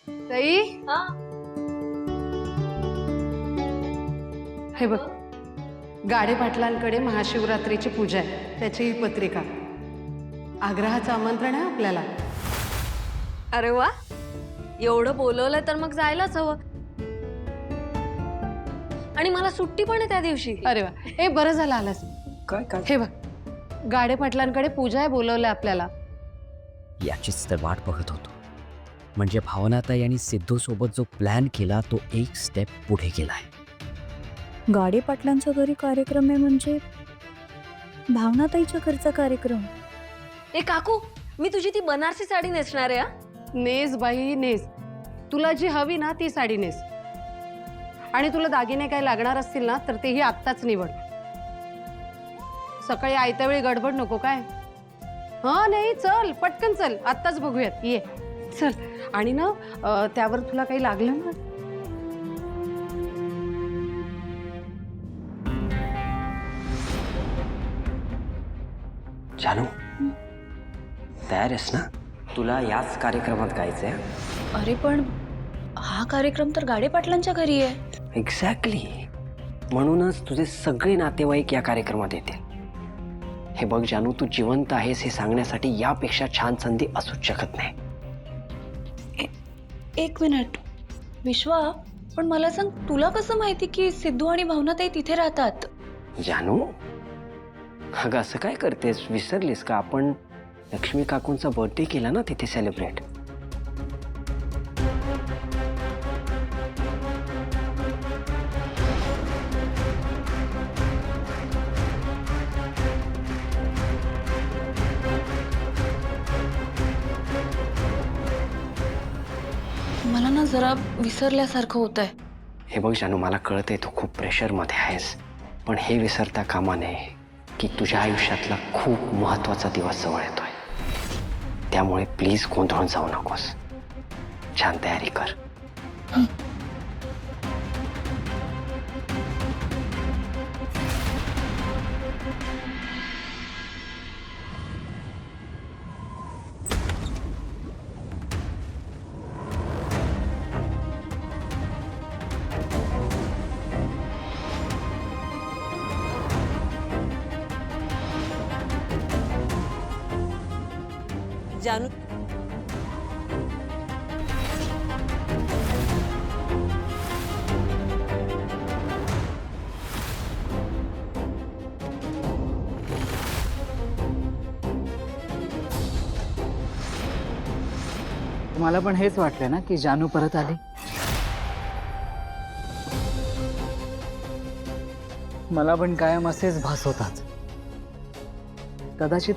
ताई हे बघ, गाडे पाटलांकडे महाशिवरात्रीची पूजा आहे, त्याची ही पत्रिका. आग्रहाचं आमंत्रण आहे आपल्याला. अरे वा, एवढं बोलवलंय तर मग जायलाच हवं. आणि मला सुट्टी पण आहे त्या दिवशी. अरे वा, हे बरं झालं आलास. काय काय हे बघ, गाडे पाटलांकडे पूजा आहे, बोलवलंय आपल्याला. याचीच तर वाट बघत होतो. म्हणजे भावनाताई आणि सिद्धू सोबत जो प्लॅन केला तो एक स्टेप पुढे गेलाय. गाडे पाटलांच्या घरी कार्यक्रम आहे म्हणजे भावनाताईच्या घरचा कार्यक्रम. ए काकू, मी तुझी ती बनारसी साडी नेसणार आहे. नेस बाई नेस, तुला जी हवी ना ती साडी नेस. आणि तुला दागिने काय लागणार असतील ना तर तेही आत्ताच निवड. सकाळी आयत्या वेळी गडबड नको काय. हा नाही, चल पटकन चल, आत्ताच बघूयात. ये चल. आणि ना त्यावर तुला काही लागलं ना. जानू, तयार आहेस ना? तुला याच कार्यक्रमात गायचंय. अरे पण हा कार्यक्रम तर गाडे पाटलांच्या घरी आहे. एक्झॅक्टली, म्हणूनच तुझे सगळे नातेवाईक या कार्यक्रमात येतील. हे बघ जानू, तू जिवंत आहेस हे सांगण्यासाठी यापेक्षा छान संधी असूच शकत नाही. एक मिनिट विश्वा, पण मला सांग, तुला कसं माहिती की सिद्धू आणि भावनाताई तिथे राहतात? जानू, अगं असं काय करतेस? विसरलीस का आपण लक्ष्मी काकूंचा बर्थडे केला ना तिथे सेलिब्रेट? मला ना जरा विसरल्यासारखं होत आहे. हे बघ जानू, मला कळतंय तू खूप प्रेशरमध्ये आहेस, पण हे विसरता कामा नये की तुझ्या आयुष्यातला खूप महत्त्वाचा दिवस जवळ येतोय. त्यामुळे प्लीज गोंधळून जाऊ नकोस. छान तयारी कर. जानू, तुम्हाला पण हेच वाटलं ना की जानू परत आली? मला पण कायम असेच भास होतात. कदाचित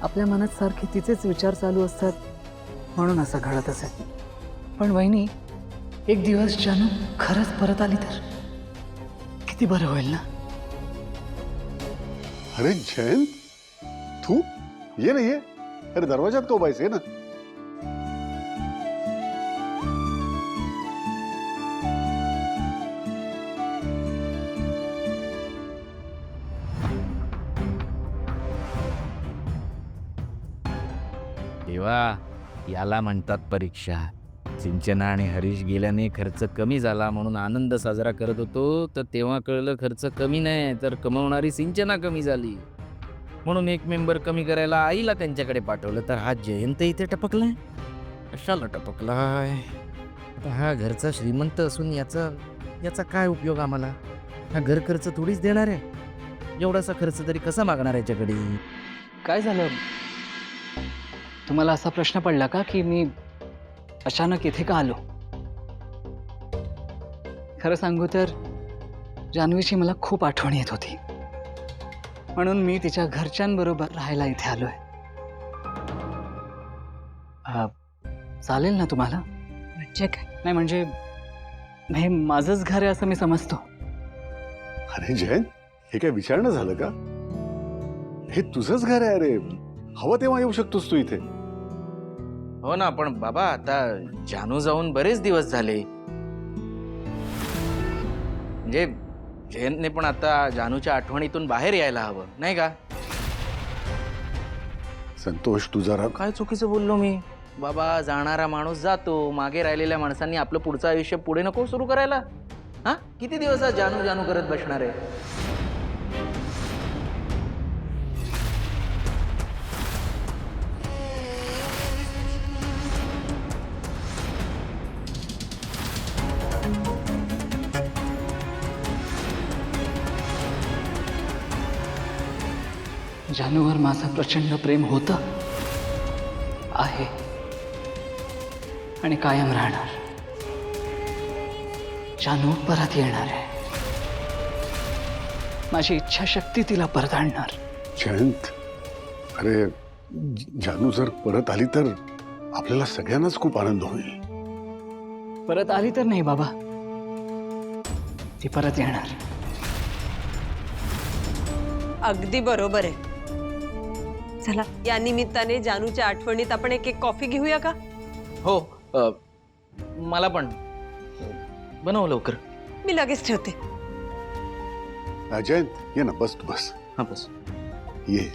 आपल्या मनात सारखे तिचेच विचार चालू असतात म्हणून असं घडत असेल. पण वहिनी, एक दिवस जानू खरंच परत आली तर किती बरं होईल ना. अरे जयंत, तू ये ना ये. अरे दरवाजात का उभायचं ना. तेव्हा याला म्हणतात परीक्षा. सिंचना आणि हरीश गेल्याने खर्च कमी झाला म्हणून आनंद साजरा करत होतो, तर तेव्हा कळलं खर्च कमी नाही तर कमवणारी सिंचना कमी झाली. म्हणून एक मेंबर कमी करायला आईला त्यांच्याकडे पाठवलं. तर हा जयंत इथे टपकलाय. कशाला टपकलाय? आता हा घरचा श्रीमंत असून याचा काय उपयोग आम्हाला? हा घर खर्च थोडीच देणार आहे. एवढासा खर्च तरी कसा मागणार याच्याकडे? काय झालं? तुम्हाला असा प्रश्न पडला का की मी अचानक इथे का आलो? खरं सांगू तर जान्हवीची मला खूप आठवण येत होती, म्हणून मी तिच्या घरच्यांबरोबर राहायला इथे आलोय. चालेल ना तुम्हाला? म्हणजे काय? नाही म्हणजे हे माझंच घर आहे असं मी समजतो. अरे जयंत, हे काय विचारणं झालं का? हे तुझंच घर आहे. अरे हवं तेव्हा येऊ शकतोस तू इथे. हो ना, पण बाबा आता जानू जाऊन बरेच दिवस झाले. म्हणजे जयंतने पण आता जानूच्या आठवणीतून बाहेर यायला हवं, नाही का? संतोष, तू जरा काय चुकीचं बोललो मी? बाबा जाणारा माणूस जातो, मागे राहिलेल्या माणसांनी आपलं पुढचं आयुष्य पुढे नको सुरू करायला? हा, किती दिवस जानू जानू करत बसणार आहे? जानूवर माझं प्रचंड प्रेम होतं, आहे आणि कायम राहणार. जानू परत येणार आहे. माझी इच्छाशक्ती तिला परत आणणार. जयंत, अरे जानू जर परत आली तर आपल्याला सगळ्यांनाच खूप आनंद होईल. परत आली तर नाही बाबा, ती परत येणार. अगदी बरोबर आहे. चला, या निमित्ताने जानूच्या आठवणीत आपण एक कॉफी घेऊया का? हो, मला पण बनव लवकर. मी लगेच ठेवते. जयंत ये ना, बस तू बस. हा बस. ये.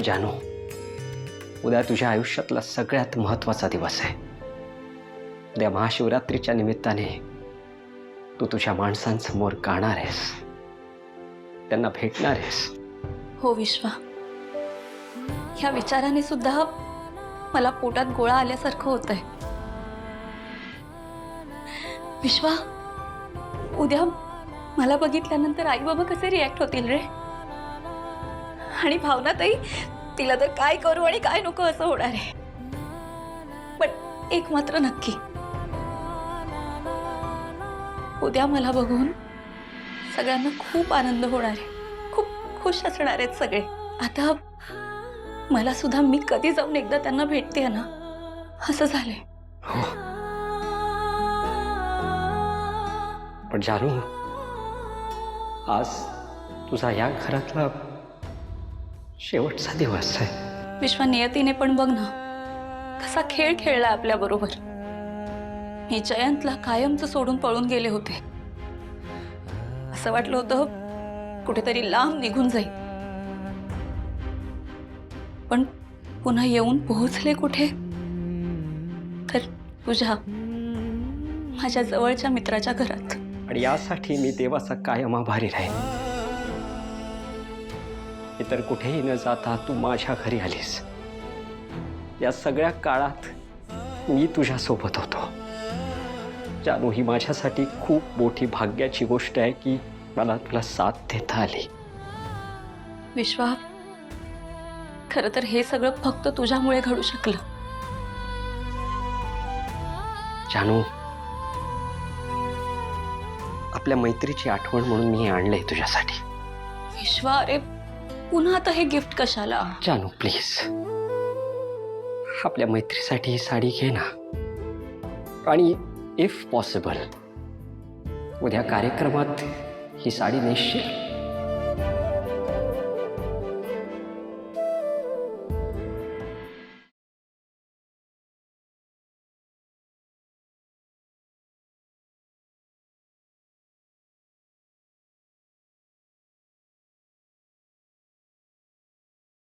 जानू, उद्या तुझ्या आयुष्यातला सगळ्यात महत्वाचा दिवस आहे. उद्या महाशिवरात्रीच्या निमित्ताने तू तुझ्या माणसांसमोर गाणार आहेस, त्यांना भेटणार आहेस. हो विश्वा, ह्या विचाराने सुद्धा मला पोटात गोळा आल्यासारखं होतंय. विश्वा, उद्या मला बघितल्यानंतर आई बाबा कसे रिॲक्ट होतील रे? आणि भावना ताई, तिला तर काय करू आणि काय नको असं होणार आहे. पण एक मात्र नक्की, उद्या मला बघून सगळ्यांना खूप आनंद होणार आहे. खूप खुश असणार आहेत सगळे. आता मला सुद्धा मी कधी जाऊन एकदा त्यांना भेटते ना असं झालंय. हो, पण जानू, आज तुझा या घरातला शेवटचा दिवस आहे. विश्वा, नियतीने पण बघ ना कसा खेळ खेळला आपल्या बरोबर. मी जयंतला कायमचं सोडून पळून गेले होते. असं वाटलं होतं कुठेतरी लांब निघून जाईल, पण पुन्हा येऊन पोहोचले कुठे? तर तुझ्या, माझ्या जवळच्या मित्राच्या घरात. आणि यासाठी मी देवाचा कायम आभारी राहीन. इतर कुठेही न जाता तू माझ्या घरी आलीस. या सगळ्या काळात मी तुझ्या सोबत होतो. जानू, ही माझ्यासाठी खूप मोठी भाग्याची गोष्ट आहे की मला तुला साथ देता आली. विश्वा, खरं तर हे सगळं फक्त तुझ्यामुळे घडू शकलं. जानू, आपल्या मैत्रीची आठवण म्हणून मी हे आणलंय तुझ्यासाठी. विश्वा, अरे पुन्हा आता हे गिफ्ट कशाला? जानू प्लीज, आपल्या मैत्रीसाठी ही साडी घे ना. आणि इफ पॉसिबल उद्या कार्यक्रमात ही साडी नेसशील.